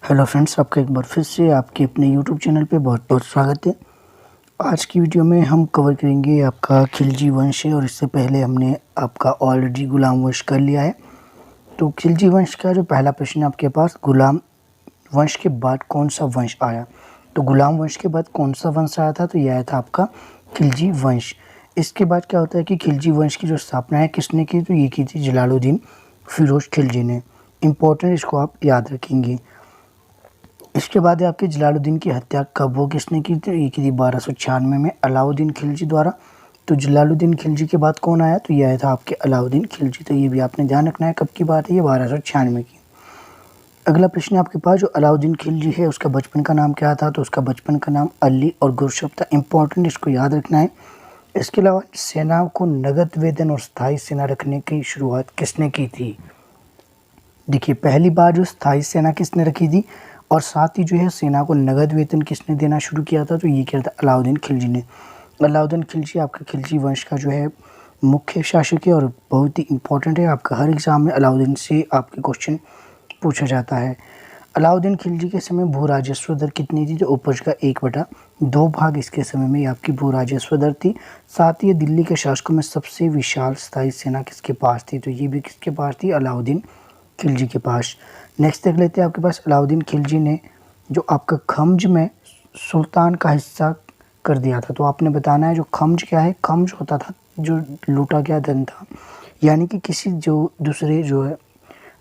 Hello friends, आपका एक बार फिर से आपके अपने यूट्यूब चैनल पे बहुत बहुत स्वागत है। आज की वीडियो में हम कवर करेंगे आपका खिलजी वंश है और इससे पहले हमने आपका ऑलरेडी गुलाम वंश कर लिया है। तो खिलजी वंश का जो पहला प्रश्न है आपके पास, गुलाम वंश के बाद कौन सा वंश आया। तो गुलाम वंश के बाद कौन सा वंश आया था, तो यह आया था आपका खिलजी वंश। इसके बाद क्या होता है कि खिलजी वंश की जो स्थापना है किसने की, तो ये की थी जलालुद्दीन फिरोज खिलजी ने। इम्पोर्टेंट, इसको आप याद रखेंगे। इसके बाद है आपके जलालुद्दीन की हत्या कब वो किसने की थी, ये की थी 1296 में अलाउद्दीन खिलजी द्वारा। तो जलालुद्दीन खिलजी के बाद कौन आया, तो यह आया था आपके अलाउद्दीन खिलजी। तो ये भी आपने ध्यान रखना है कब की बात है, ये 1296 की। अगला प्रश्न है आपके पास, जो अलाउद्दीन खिलजी है उसका बचपन का नाम क्या था, तो उसका बचपन का नाम अली और गुरशब था। इंपॉर्टेंट, इसको याद रखना है। इसके अलावा सेना को नगद वेतन और स्थायी सेना रखने की शुरुआत किसने की थी। देखिए, पहली बार जो स्थायी सेना किसने रखी थी और साथ ही जो है सेना को नगद वेतन किसने देना शुरू किया था, तो ये किया था अलाउद्दीन खिलजी ने। अलाउद्दीन खिलजी आपका खिलजी वंश का जो है मुख्य शासक है और बहुत ही इंपॉर्टेंट है। आपका हर एग्ज़ाम में अलाउद्दीन से आपके क्वेश्चन पूछा जाता है। अलाउद्दीन खिलजी के समय भू राजस्व दर कितनी थी, तो उपज का 1/2 भाग इसके समय में आपकी भू राजस्व दर थी। साथ ही दिल्ली के शासकों में सबसे विशाल स्थायी सेना किसके पास थी, तो ये भी किसके पास थी, अलाउद्दीन खिलजी के पास। नेक्स्ट देख लेते हैं आपके पास, अलाउद्दीन खिलजी ने जो आपका खम्ज में सुल्तान का हिस्सा कर दिया था। तो आपने बताना है जो खम्ज क्या है। खम्ज होता था जो लूटा गया धन था, यानी कि किसी जो दूसरे जो है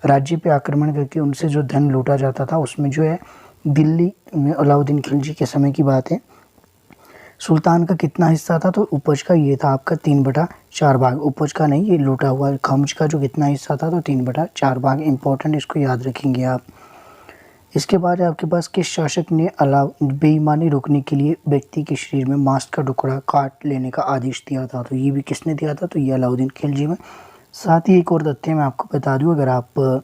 राज्य पे आक्रमण करके उनसे जो धन लूटा जाता था, उसमें जो है दिल्ली में अलाउद्दीन खिलजी के समय की बात है, सुल्तान का कितना हिस्सा था, तो उपज का ये था आपका 3/4 भाग। उपज का नहीं, ये लूटा हुआ खम्ज का जो कितना हिस्सा था, तो 3/4 भाग। इंपॉर्टेंट, इसको याद रखेंगे आप। इसके बाद आपके पास किस शासक ने बेईमानी रोकने के लिए व्यक्ति के शरीर में मांस का टुकड़ा काट लेने का आदेश दिया था, तो ये भी किसने दिया था, तो ये अलाउद्दीन खिलजी में। साथ ही एक और तथ्य मैं आपको बता दूं, अगर आप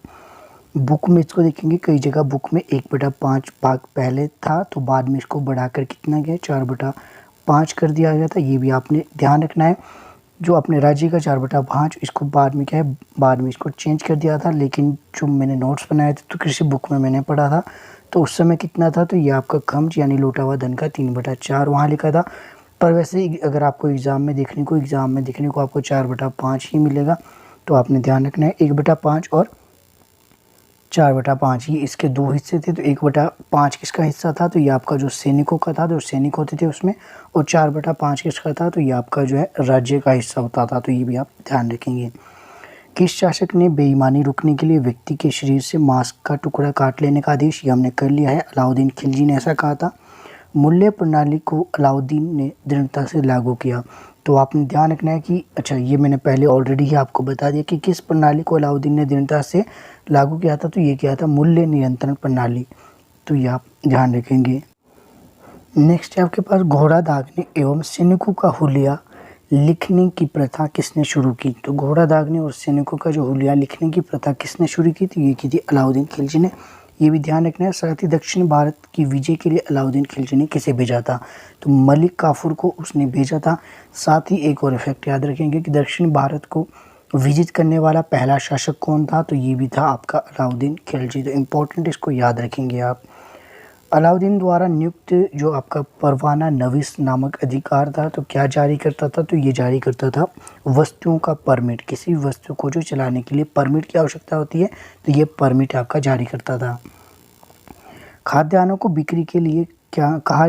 बुक में इसको देखेंगे, कई जगह बुक में 1/5 भाग पहले था, तो बाद में इसको बढ़ाकर कितना गया, 4/5 कर दिया गया था। ये भी आपने ध्यान रखना है। जो अपने राज्य का 4/5, इसको बाद में क्या है, बाद में इसको चेंज कर दिया था। लेकिन जो मैंने नोट्स बनाए थे तो कृषि बुक में मैंने पढ़ा था, तो उस समय कितना था, तो ये आपका खम्ज यानी लूटा हुआ धन का 3/4 वहाँ लिखा था। पर वैसे ही अगर आपको एग्ज़ाम में देखने को आपको 4/5 ही मिलेगा। तो आपने ध्यान रखना है 1/5 और 4/5, ये इसके दो हिस्से थे। तो 1/5 किसका हिस्सा था, तो ये आपका जो सैनिकों का था, जो सैनिक होते थे उसमें। और 4/5 किसका था, तो ये आपका जो है राज्य का हिस्सा होता था। तो ये भी आप ध्यान रखेंगे। किस शासक ने बेईमानी रोकने के लिए व्यक्ति के शरीर से मांस का टुकड़ा काट लेने का आदेश, ये हमने कर लिया है, अलाउद्दीन खिलजी ने ऐसा कहा था। मूल्य प्रणाली को अलाउद्दीन ने दृढ़ता से लागू किया। तो आपने ध्यान रखना है कि अच्छा, ये मैंने पहले ऑलरेडी ही आपको बता दिया कि किस प्रणाली को अलाउद्दीन ने दृढ़ता से लागू किया था, तो ये किया था मूल्य नियंत्रण प्रणाली। तो ये आप ध्यान रखेंगे। नेक्स्ट है आपके पास, घोड़ा दागने एवं सैनिकों का हुलिया लिखने की प्रथा किसने शुरू की। तो घोड़ा दागने और सैनिकों का जो हुलिया लिखने की प्रथा किसने शुरू की थी, ये की थी अलाउद्दीन खिलजी ने। ये भी ध्यान रखना है। साथ ही दक्षिण भारत की विजय के लिए अलाउद्दीन खिलजी ने किसे भेजा था, तो मलिक काफूर को उसने भेजा था। साथ ही एक और इफेक्ट याद रखेंगे कि दक्षिण भारत को विजित करने वाला पहला शासक कौन था, तो ये भी था आपका अलाउद्दीन खिलजी। तो इम्पोर्टेंट, इसको याद रखेंगे आप। अलाउद्दीन द्वारा नियुक्त जो आपका परवाना नवीस नामक अधिकार था, तो क्या जारी करता था, तो ये जारी करता था वस्तुओं का परमिट। किसी वस्तु को जो चलाने के लिए परमिट की आवश्यकता होती है, तो ये परमिट आपका जारी करता था। खाद्यान्नों को बिक्री के लिए कहाँ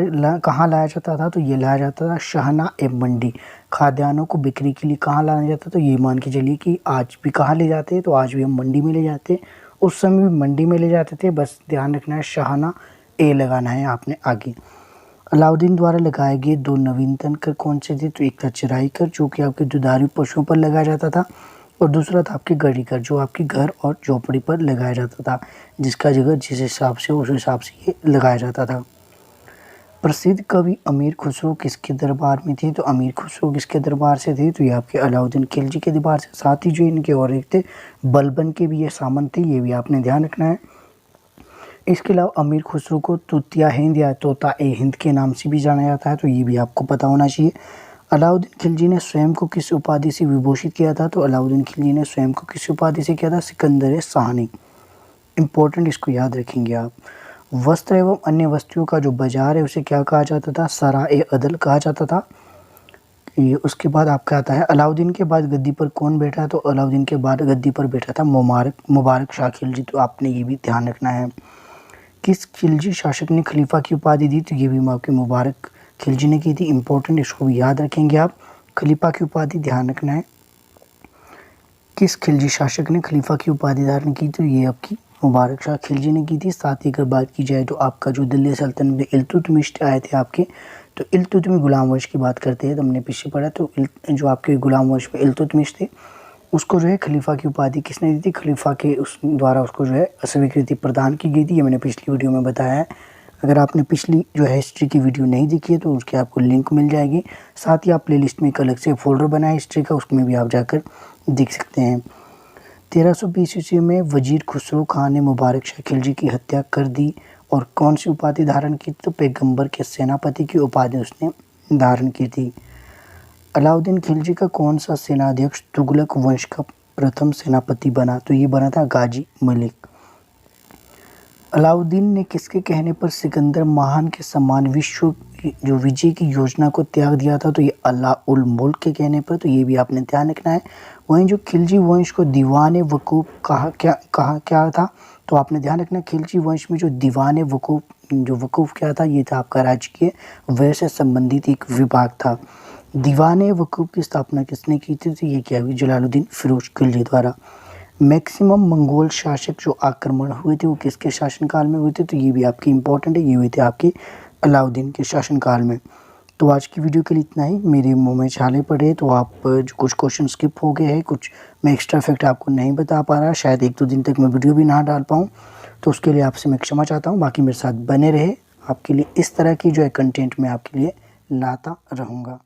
लाया जाता था, तो ये लाया जाता था शाहना एवं मंडी। खाद्यान्नों को बिक्री के लिए कहाँ लाया जाता, तो ये मान के चलिए कि आज भी कहाँ ले जाते हैं, तो आज भी हम मंडी में ले जाते हैं, उस समय भी मंडी में ले जाते थे। बस ध्यान रखना है, शाहना ए लगाना है आपने आगे। अलाउद्दीन द्वारा लगाए गए 2 नवीनतम कर कौन से थे, तो एक था चराई कर, जो कि आपके दुधारू पशुओं पर लगाया जाता था, और दूसरा था आपके गढ़ी कर, जो आपके घर और झोपड़ी पर लगाया जाता था। जिसका जगह जिस हिसाब से उस हिसाब से ये लगाया जाता था। प्रसिद्ध कवि अमीर खुसरो किसके दरबार में थे, तो अमीर खुसरो किसके दरबार से थे, तो ये आपके अलाउद्दीन खिलजी के दरबार से। साथ ही जो इनके और एक थे बलबन के भी ये सामंत थे, ये भी आपने ध्यान रखना है। इसके अलावा अमीर खुसरो को तूतिया हिंद या तोता ए हिंद के नाम से भी जाना जाता है, तो ये भी आपको पता होना चाहिए। अलाउद्दीन खिलजी ने स्वयं को किस उपाधि से विभूषित किया था, तो अलाउद्दीन खिलजी ने स्वयं को किस उपाधि से किया था, सिकंदर साहनी। इंपॉर्टेंट, इसको याद रखेंगे आप। वस्त्र एवं अन्य वस्तुओं का जो बाजार है उसे क्या कहा जाता था? सराय अदल कहा जाता था। ये उसके बाद आपका आता है अलाउद्दीन के बाद गद्दी पर कौन बैठा? तो अलाउद्दीन के बाद गद्दी पर बैठा था मुबारक शाह खिलजी। तो आपने ये भी ध्यान रखना है। किस खिलजी शासक ने खलीफा की उपाधि दी? तो ये भी आपके मुबारक खिलजी ने की थी। इंपॉर्टेंट, इसको भी याद रखेंगे आप। खलीफा की उपाधि ध्यान रखना है। किस खिलजी शासक ने खलीफा की उपाधि धारण की? तो ये आपकी मुबारक शाह खिलजी ने की थी। साथ ही अगर बात की जाए तो आपका जो दिल्ली सल्तनत में इल्तुतमिश आए थे आपके, तो इल्तुतमिश गुलाम वंश की बात करते हैं तो हमने पीछे पढ़ा। तो जो आपके गुलाम वंश में इल्तुतमिश थे उसको जो है खलीफा की उपाधि किसने दी थी? खलीफा के उस द्वारा उसको जो है स्वीकृति प्रदान की गई थी। ये मैंने पिछली वीडियो में बताया है। अगर आपने पिछली जो है हिस्ट्री की वीडियो नहीं देखी है तो उसके आपको लिंक मिल जाएगी। साथ ही आप प्लेलिस्ट में एक अलग से फोल्डर बनाए हिस्ट्री का, उसमें भी आप जाकर देख सकते हैं। 1320 ईस्वी में वजीर खुसरो खान ने मुबारक शाह खिलजी की हत्या कर दी और कौन सी उपाधि धारण की? तो पैगंबर के सेनापति की उपाधि उसने धारण की थी। अलाउद्दीन खिलजी का कौन सा सेनाध्यक्ष तुगलक वंश का प्रथम सेनापति बना? तो ये बना था गाजी मलिक। अलाउद्दीन ने किसके कहने पर सिकंदर महान के समान विश्व जो विजय की योजना को त्याग दिया था? तो ये अल्लाह उल मुल्क के कहने पर। तो ये भी आपने ध्यान रखना है। वहीं जो खिलजी वंश को दीवान वकूफ कहा क्या था? तो आपने ध्यान रखना, खिलजी वंश में जो दीवान वकूफ क्या था? ये था आपका राजकीय व्यय से संबंधित एक विभाग था। दीवान वकूफ की स्थापना किसने की थी? तो ये क्या हुई? जलालुद्दीन फिरोज खिलजी द्वारा। मैक्सिमम मंगोल शासक जो आक्रमण हुए थे वो किसके शासनकाल में हुए थे? तो ये भी आपकी इंपॉर्टेंट है। ये हुए थे आपके अलाउद्दीन के शासनकाल में। तो आज की वीडियो के लिए इतना ही। मेरे मुंह में छाले पड़े तो आप जो कुछ क्वेश्चन स्किप हो गए हैं, कुछ मैं एक्स्ट्रा फैक्ट आपको नहीं बता पा रहा, शायद 1-2 दिन तक मैं वीडियो भी ना डाल पाऊँ, तो उसके लिए आपसे मैं क्षमा चाहता हूँ। बाकी मेरे साथ बने रहे, आपके लिए इस तरह की जो है कंटेंट मैं आपके लिए लाता रहूँगा।